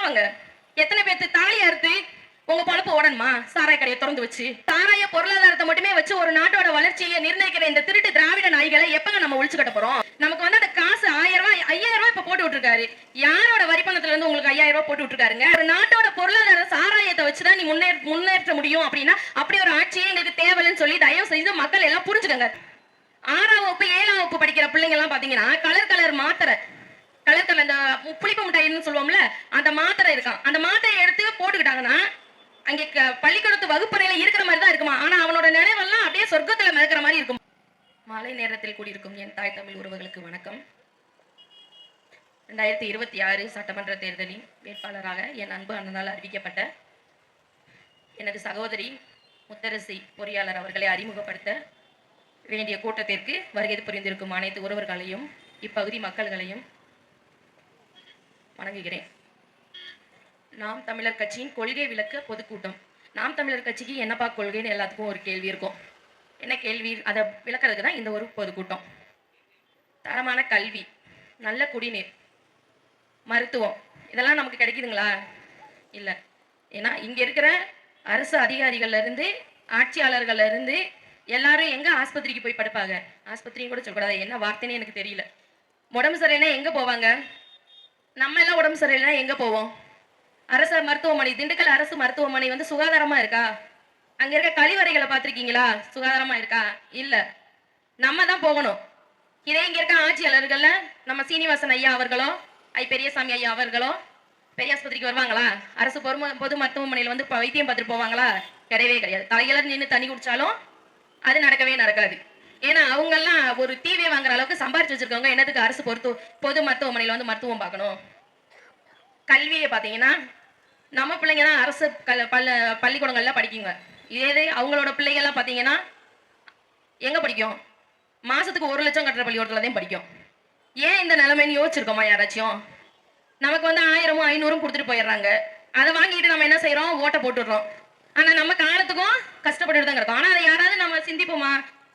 நல்லவங்க. எத்தனை பேர்த்து தாலி அறுத்து உங்க பொழப்பு ஓடணுமா? சாராய கடையை திறந்து வச்சு சாராய பொருளாதாரத்தை மட்டுமே வச்சு ஒரு நாட்டோட வளர்ச்சியை நிர்ணயிக்கிற இந்த திருட்டு திராவிட நாய்களை எப்பங்க நம்ம ஒழிச்சு கட்ட போறோம்? நமக்கு வந்து அந்த காசு 1000 ரூபாய் 5000 ரூபாய் இப்ப போட்டு விட்டுருக்காரு. யாரோட வரிப்பணத்துல இருந்து உங்களுக்கு 5000 ரூபாய் போட்டு விட்டுருக்காருங்க? ஒரு நாட்டோட பொருளாதார சாராயத்தை வச்சுதான் நீ முன்னேற்ற முடியும் அப்படின்னா அப்படி ஒரு ஆட்சியே எங்களுக்கு தேவைன்னு சொல்லி தயவு செய்து மக்கள் எல்லாம் புரிஞ்சுக்கங்க. 6ஆம் வகுப்பு 7ஆம் வகுப்பு படிக்கிற பிள்ளைங்க எல்லாம் பாத்தீங்கன்னா கலர் மாத்திரை அந்த புளிப்பு மிட்டாயின்னு சொல்லுவோம்ல, அந்த மாத்திரை இருக்கான். அந்த மாத்திரையை எடுத்து போட்டுக்கிட்டாங்கன்னா அங்கே பள்ளிக்கூடத்து வகுப்பறையில இருக்கிற மாதிரி தான் இருக்குமா. ஆனா அவனோட நினைவெல்லாம் அப்படியே சொர்க்கத்துல மிதக்கிற மாதிரி இருக்கும். மாலை நேரத்தில் கூடியிருக்கும் என் தாய் தமிழ் உறவுகளுக்கு வணக்கம். 2026 சட்டமன்ற தேர்தலின் வேட்பாளராக என் அன்பு அண்ணனால் அறிவிக்கப்பட்ட எனது சகோதரி முத்தரசி பொறியாளர் அவர்களை அறிமுகப்படுத்த வேண்டிய கூட்டத்திற்கு வருகை புரிந்திருக்கும் அனைத்து உறவர்களையும் இப்பகுதி மக்கள்களையும் வணங்குகிறேன். நாம் தமிழர் கட்சியின் கொள்கை விளக்க பொதுக்கூட்டம். நாம் தமிழர் கட்சிக்கு என்னப்பா கொள்கைன்னு எல்லாத்துக்கும் ஒரு கேள்வி இருக்கும். என்ன கேள்வி? அதை விளக்கிறதுக்கு தான் இந்த ஒரு பொதுக்கூட்டம். தரமான கல்வி, நல்ல குடிநீர், மருத்துவம் இதெல்லாம் நமக்கு கிடைக்குதுங்களா? இல்லை. ஏன்னா இங்க இருக்கிற அரசு அதிகாரிகள்ல இருந்து ஆட்சியாளர்கள்ல இருந்து எல்லாரும் எங்க ஆஸ்பத்திரிக்கு போய் படுப்பாங்க? ஆஸ்பத்திரியும் கூட சொல்லக்கூடாது, என்ன வார்த்தைன்னு எனக்கு தெரியல. உடம்பு சரியில்லைன்னா எங்க போவாங்க? நம்ம எல்லாம் உடம்பு சரியில்லைன்னா எங்க போவோம்? அரசு மருத்துவமனை, திண்டுக்கல் அரசு மருத்துவமனை வந்து சுகாதாரமா இருக்கா? அங்க இருக்க கழிவறைகளை பார்த்திருக்கீங்களா? சுகாதாரமா இருக்கா? இல்ல. நம்ம தான் போகணும். இதே இங்க இருக்க ஆட்சியாளர்கள்ல நம்ம சீனிவாசன் ஐயா அவர்களோ பெரியசாமி ஐயா அவர்களோ பெரிய ஆஸ்பத்திரிக்கு வருவாங்களா? அரசு பொது மருத்துவமனையில் வந்து வைத்தியம் பார்த்துட்டு போவாங்களா? கிடையவே கிடையாது. தலையில நின்று தண்ணி குடிச்சாலும் அது நடக்காது. ஏன்னா அவங்க எல்லாம் ஒரு தீவே வாங்குற அளவுக்கு சம்பாரிச்சு வச்சிருக்கவங்க என்னதுக்கு அரசு பொது மருத்துவமனையில வந்து மருத்துவம் பார்க்கணும்? கல்வியை பார்த்தீங்கன்னா நம்ம பிள்ளைங்க தான் அரசு பள்ளிக்கூடங்கள்ல படிக்குங்க. இதே அவங்களோட பிள்ளைகள்லாம் பார்த்தீங்கன்னா எங்க படிக்கும்? மாசத்துக்கு 1 லட்சம் கட்டுற பள்ளிக்கூடத்துல தான் படிக்கும். ஏன் இந்த நிலைமைன்னு யோசிச்சிருக்கோமா யாராச்சும்? நமக்கு வந்து 1000 500 கொடுத்துட்டு போயிடுறாங்க. அதை வாங்கிட்டு நம்ம என்ன செய்யறோம்? ஓட்ட போட்டுடுறோம். ஆனா நம்ம காலத்துக்கும் கஷ்டப்பட்டுட்டு தான் கிடக்கும். ஆனா அதை யாராவது நம்ம சிந்திப்போமா?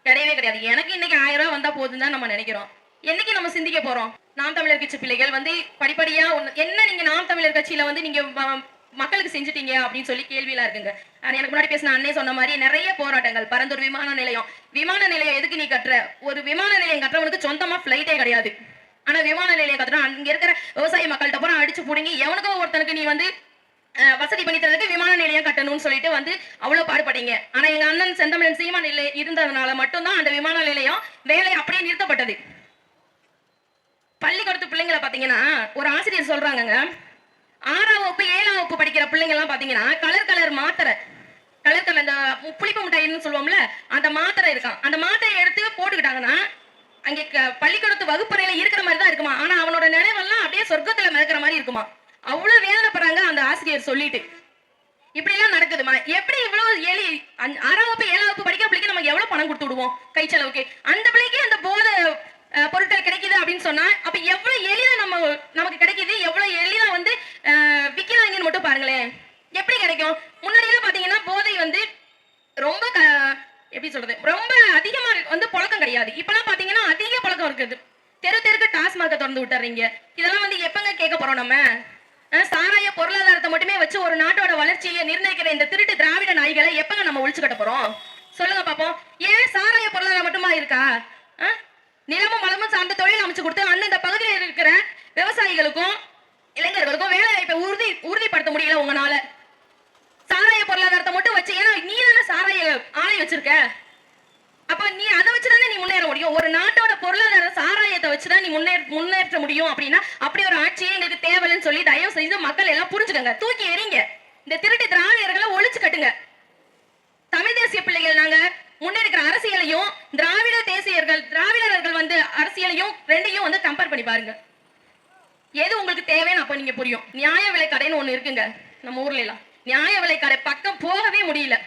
கிடையவே கிடையாது. எனக்கு இன்னைக்கு 1000 ரூபாய் வந்தா போதும் தான் நம்ம நினைக்கிறோம். என்னைக்கு நம்ம சிந்திக்க போறோம்? நாம் தமிழர் கட்சி பிள்ளைகள் வந்து படிப்படியா என்ன நீங்க நாம் தமிழர் கட்சியில வந்து நீங்க மக்களுக்கு செஞ்சுட்டீங்க அப்படின்னு சொல்லி கேள்வியெல்லாம் இருக்குங்க. எனக்கு முன்னாடி பேசின அண்ணே சொன்ன மாதிரி நிறைய போராட்டங்கள். பரந்தூர் விமான நிலையம் எதுக்கு நீ கட்டுற? ஒரு விமான நிலையம் கட்டுறவனுக்கு சொந்தமா பிளைட்டே கிடையாது. ஆனா விமான நிலையம் கட்டுறோம் அங்க இருக்கிற விவசாய மக்கள்கிட்ட பூரா அடிச்சு புடுங்கி எவனுக்கோ ஒருத்தனுக்கு நீ வந்து வசதி பண்ணி தரதுக்கு விமான நிலையம் கட்டணும்னு சொல்லிட்டு வந்து அவ்வளவு பாடுபட்டீங்க. ஆனா எங்க அண்ணன் செந்தமிழன் சீமான் இருந்ததுனால மட்டும்தான் அந்த விமான நிலையம் வேலை அப்படியே நிறுத்தப்பட்டது. பள்ளிக்கூடத்து பிள்ளைங்களை பாத்தீங்கன்னா ஒரு ஆசிரியர் சொல்றாங்க, 6ஆம் வகுப்பு 7ஆம் வகுப்பு படிக்கிற பிள்ளைங்க எல்லாம் பாத்தீங்கன்னா கலர் மாத்திரை அந்த புளிப்பு மிட்டாயின்னு சொல்லுவோம்ல, அந்த மாத்திரை இருக்கான். அந்த மாத்திரையை எடுத்து போட்டுக்கிட்டாங்கன்னா அங்கே பள்ளிக்கூடத்து வகுப்பறையில இருக்கிற மாதிரி தான் இருக்குமா. ஆனா அவனோட நினைவெல்லாம் அப்படியே சொர்க்கத்துல மிதக்கிற மாதிரி இருக்குமா. அவ்வளவு வேதனைப்படுறாங்க அந்த ஆசிரியர் சொல்லிட்டு. இப்படி எல்லாம் நடக்குதுமா? எப்படி இவ்வளவு 6ஆம் வகுப்பு 7ஆம் வகுப்பு படிக்கிற பிள்ளைக்கு நம்ம எவ்வளவு பணம் கொடுத்து விடுவோம் கை செலவுக்கு? அந்த பிள்ளைக்கு அந்த போதை பொருட்கள் கிடைக்குது அப்படின்னு சொன்னா அப்ப எவ்வளவு எளிதா நமக்கு கிடைக்குது, எவ்வளவு எளிதா வந்து விக்கிறாங்கன்னு மட்டும் பாருங்களேன். எப்படி கிடைக்கும்? முன்னாடி எல்லாம் பாத்தீங்கன்னா போதை வந்து ரொம்ப எப்படி சொல்றது, ரொம்ப அதிகமா வந்து புழக்கம் கிடையாது. இப்பெல்லாம் பாத்தீங்கன்னா அதிக புழக்கம் இருக்குது. தெருக்கு டாஸ்மாக திறந்து விட்டுறீங்க. இதெல்லாம் வந்து எப்பங்க கேட்க போறோம்? நம்ம சாராய பொருளாதாரத்தை மட்டுமே வச்சு ஒரு நாட்டோட வளர்ச்சியை நிர்ணயிக்கிற இந்த திருட்டு திராவிட நாய்களை எப்பங்க நம்ம ஒழிச்சு கட்ட போறோம்? சொல்லுங்க பாப்போம். ஏன் சாராய பொருளாதாரம் மட்டுமா இருக்கா? நிலமும் வளமும் சார்ந்த தொழில் அமைச்சு கொடுத்து அந்தந்த பகுதியில் இருக்கிற விவசாயிகளுக்கும் இளைஞர்களுக்கும் வேலை வாய்ப்பை உறுதிப்படுத்த முடியல உங்களால. சாராய பொருளாதாரத்தை மட்டும் வச்சு, ஏன்னா நீ தானே சாராய ஆலை வச்சிருக்க, அப்ப நீ அதை வச்சுதானே நீ முன்னேற முடியும். ஒரு நாட்டோட பொருளாதார சாராயத்தை வச்சுதான் நீ முன்னேற்ற முடியும் அப்படின்னா அப்படி ஒரு ஆட்சியே எங்களுக்கு தேவைன்னு சொல்லி தயவு செய்து மக்கள் எல்லாம் புரிஞ்சுக்கங்க. தூக்கி எறிங்க. இந்த திருட்டு திராவிடர்களை ஒழிச்சு கட்டுங்க. தமிழ் தேசிய பிள்ளைகள் நாங்க முன்னெடுக்கிற அரசியலையும் திராவிடர்கள் வந்து அரசியலையும் ரெண்டையும் வந்து கம்பேர் பண்ணி பாருங்க. எது உங்களுக்கு தேவைன்னு அப்ப நீங்க புரியும். நியாய விலை கடைன்னு ஒண்ணு இருக்குங்க நம்ம ஊர்ல எல்லாம். நியாய விலை கடை பக்கம் போகவே முடியல.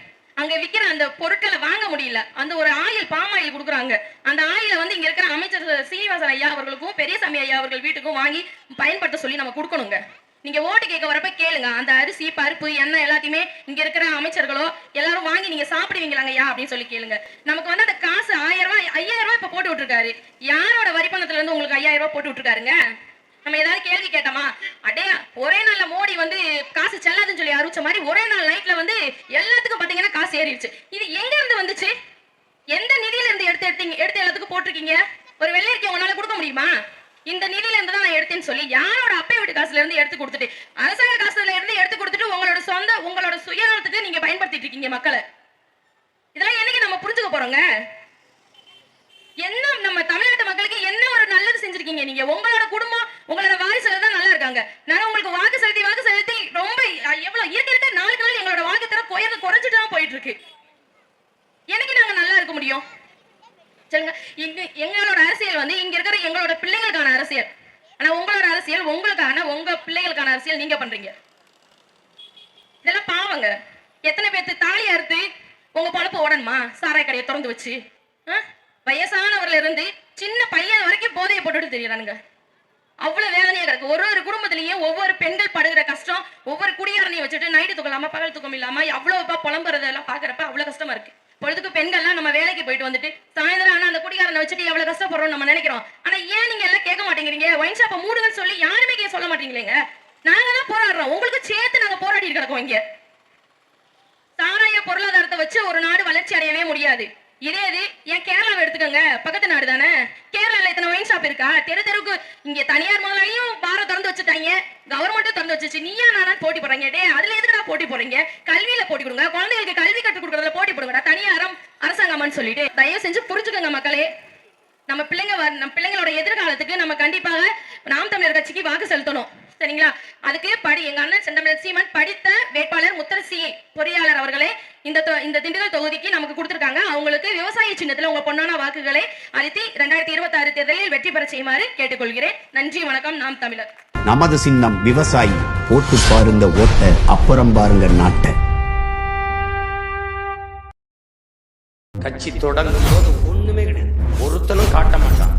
அங்க விக்கிற அந்த பொருட்களை வாங்க முடியல. அந்த ஒரு பாம் ஆயில் கொடுக்குறாங்க. அந்த ஆயில வந்து இங்க இருக்கிற அமைச்சர் சீனிவாசன் ஐயா அவர்களுக்கும் பெரியசாமி ஐயா அவர்கள் வீட்டுக்கும் வாங்கி பயன்படுத்த சொல்லி நம்ம கொடுக்கணுங்க. நீங்க ஓட்டு கேட்க வரப்ப கேளுங்க. அந்த அரிசி பருப்பு எண்ணெய் எல்லாத்தையுமே இங்க இருக்கிற அமைச்சர்களோ எல்லாரும் வாங்கி நீங்க சாப்பிடுவீங்களாங்கய்யா அப்படின்னு சொல்லி கேளுங்க. நமக்கு வந்து அந்த காசு 1000 ரூபாய் 5000 ரூபாய் இப்ப போட்டு விட்டுருக்காரு. யாரோட வரிப்பணத்துல இருந்து உங்களுக்கு 5000 ரூபாய் போட்டு விட்டுருக்காருங்க? நம்ம ஏதாவது கேள்வி கேட்டோமா? அடே ஒரே நாள்ல மோடி வந்து காசு செல்லாதுன்னு சொல்லி அறிவிச்ச மாதிரி ஒரே நாள் நைட்ல வந்து எல்லாத்துக்கும் பாத்தீங்கன்னா காசு ஏறிடுச்சு. இது எங்க இருந்து வந்துச்சு? எந்த நிதியில இருந்து எடுத்து எல்லாத்துக்கும் போட்டிருக்கீங்க? ஒரு வெள்ளையரிக்கை உங்களால கொடுக்க முடியுமா? இந்த நிதியில இருந்து தான் நான் எடுத்தேன்னு சொல்லி யாரோட அப்பா வீட்டு காசுல இருந்து எடுத்து கொடுத்துட்டு, அரசாங்க காசுல இருந்து எடுத்து கொடுத்துட்டு உங்களோட சுயநலத்துக்கு நீங்க பயன்படுத்திட்டு இருக்கீங்க மக்களை. இதெல்லாம் என்னைக்கு நம்ம புரிஞ்சுக்க போறோங்க? என்ன நம்ம தமிழ்நாட்டு மக்களுக்கு என்ன ஒரு நல்லது செஞ்சிருக்கீங்க நீங்க? உங்களோட குடும்பம் உங்களோட வாரிசுகள் தான் நல்லா இருக்காங்க. நான் உங்களுக்கு வாக்கு செலுத்தி ரொம்ப எவ்வளவு இருக்க நாளுக்கு நாள் எங்களோட வாழ்க்கை தரம் குறைஞ்சிட்டு தான் போயிட்டு இருக்கு. எனக்கு நாங்க நல்லா இருக்க முடியும் சொல்லுங்க? எங்களோட அரசியல் வந்து இங்க இருக்கிற எங்களோட பிள்ளைகளுக்கான அரசியல். ஆனா உங்களோட அரசியல் உங்களுக்கான உங்க பிள்ளைகளுக்கான அரசியல் நீங்க பண்றீங்க. இதெல்லாம் பாவங்க. எத்தனை பேர்த்து தாலி அறுத்து உங்க பொழப்பு ஓடணுமா? சாராய கடையை திறந்து வச்சு வயசானவர்ல இருந்து சின்ன பையன் வரைக்கும் போதையை போட்டுட்டு தெரியறானுங்க. அவ்வளவு வேதனையா கிடக்கு. ஒரு குடும்பத்திலேயே ஒவ்வொரு பெண்கள் படுகிற கஷ்டம், ஒவ்வொரு குடியாரனையும் வச்சுட்டு நைட்டு தூக்கம் இல்லாம பகல் தூக்கம் இல்லாம அவ்வளவு புலம்புறதெல்லாம் பாக்குறப்ப அவ்வளவு கஷ்டமா இருக்கு. பொழுதுக்கு பெண்கள்லாம் நம்ம வேலைக்கு போயிட்டு வந்துட்டு சாயந்தரம் ஆனா அந்த குடிகாரனை வச்சுட்டு எவ்வளவு கஷ்டப்படுறோம் நம்ம நினைக்கிறோம். ஆனா ஏன் நீங்க எல்லாம் கேட்க மாட்டேங்கிறீங்க? ஒயின் ஷாப்பை மூடுங்கன்னு சொல்லி யாருமே சொல்ல மாட்டீங்களேங்க. நாங்க தான் போராடுறோம். உங்களுக்கு சேர்த்து நாங்க போராடி கிடக்கோம். இங்க சாராய பொருளாதாரத்தை வச்சு ஒரு நாடு வளர்ச்சி அடையவே முடியாது. இதே இது என் கேரளாவை எடுத்துக்கோங்க, பக்கத்து நாடு தானே. கேரளால இத்தனை ஒயின் ஷாப் இருக்கா? தெருக்கு இங்க தனியார் முதலாளியும் பாரம் திறந்து வச்சுட்டாங்க, கவர்மெண்ட்டும் திறந்து வச்சுச்சு. நீயா நானா போட்டி போடுறீங்க? டே அதுல எதுக்குடா போட்டி போடுறீங்க? கல்வியில போட்டி கொடுங்க, குழந்தைகளுக்கு கல்வி கற்றுக் கொடுக்கறதுல போட்டி போடுங்கடா. தனியாரம் அரசாங்கம்னு சொல்லிட்டு தயவு செஞ்சு புரிஞ்சுக்கோங்க மக்களே. நம்ம பிள்ளைங்களோட எதிர்காலத்துக்கு நம்ம கண்டிப்பாக நாம் தமிழர் கட்சிக்கு வாக்கு செலுத்தணும். சரிங்களா? அதுக்கு எங்க அண்ணன் செந்தமிழர் சீமான் படித்த வேட்பாளர் முத்தரசி பொறியாளர் அவர்களே இந்த திண்டுக்கல் தொகுதிக்கு நமக்கு கொடுத்திருக்காங்க. அவங்களுக்கு விவசாய சின்னத்துல உங்க பொன்னான வாக்குகளை அளித்து 2026 தேர்தலில் வெற்றி பெற செய்யுமாறு கேட்டுக்கொள்கிறேன். நன்றி, வணக்கம். நாம் தமிழர். நமது சின்னம் விவசாயி. போட்டு பாருங்க ஓட்ட, அப்புறம் பாருங்க நாட்டை. கட்சி தொடங்கும் போது ஒண்ணுமே கிடையாது, ஒருத்தனும் காட்ட மாட்டான்.